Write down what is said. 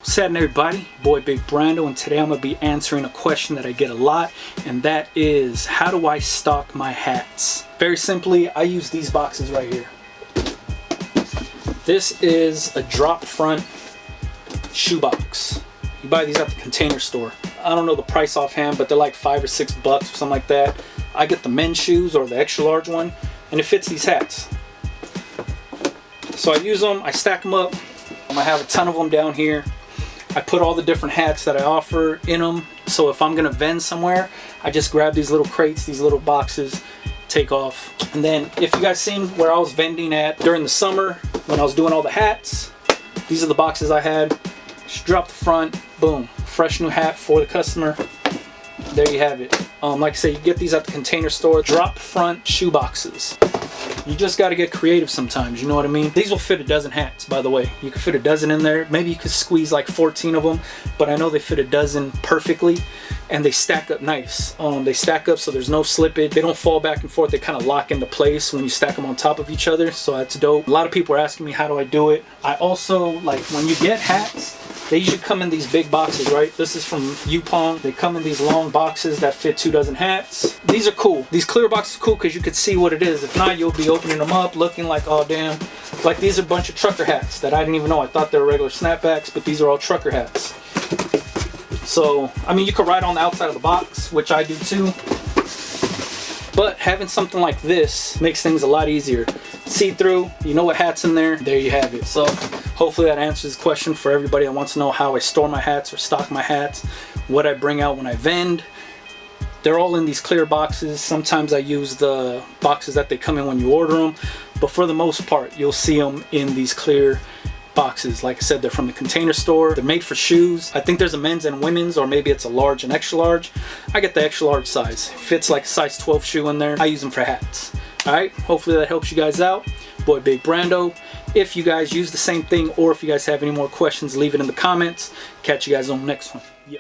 What's happening, everybody? Boy Big Brando, and today I'm going to be answering a question that I get a lot, and that is, how do I stock my hats? Very simply, I use these boxes right here. This is a drop front shoebox. You buy these at the Container Store. I don't know the price offhand, but they're like $5 or $6 or something like that. I get the men's shoes or the extra large one, and it fits these hats. So I use them, I stack them up. I have a ton of them down here. I put all the different hats that I offer in them, so if I'm gonna vend somewhere, I just grab these little crates, these little boxes, take off. And then if you guys seen where I was vending at during the summer when I was doing all the hats, these are the boxes I had. Just drop the front, boom, fresh new hat for the customer. There you have it. Like I say, you get these at the Container Store. Drop front shoe boxes. You just got to get creative sometimes, you know what I mean? These will fit a dozen hats, by the way. You can fit a dozen in there. Maybe you could squeeze like 14 of them, but I know they fit a dozen perfectly, and they stack up nice. They stack up so there's no slippage. They don't fall back and forth. They kind of lock into place when you stack them on top of each other, so that's dope. A lot of people are asking me, how do I do it? I also, like, when you get hats, they usually come in these big boxes, right? This is from Yupong. They come in these long boxes that fit 2 dozen hats. These are cool. These clear boxes are cool because you can see what it is. If not, you'll be opening them up looking like, oh damn. Like, these are a bunch of trucker hats that I didn't even know. I thought they were regular snapbacks, but these are all trucker hats. So, I mean, you could write on the outside of the box, which I do too. But having something like this makes things a lot easier. See through, you know what hat's in there, there you have it. So hopefully that answers the question for everybody that wants to know how I store my hats or stock my hats, what I bring out when I vend. They're all in these clear boxes. Sometimes I use the boxes that they come in when you order them, but for the most part you'll see them in these clear boxes. Like I said, they're from the Container Store. They're made for shoes. I think there's a men's and women's, or maybe it's a large and extra large. I get the extra large size. It fits like a size 12 shoe in there. I use them for hats. Alright, hopefully that helps you guys out. Boy Big Brando. If you guys use the same thing, or if you guys have any more questions, leave it in the comments. Catch you guys on the next one. Yeah.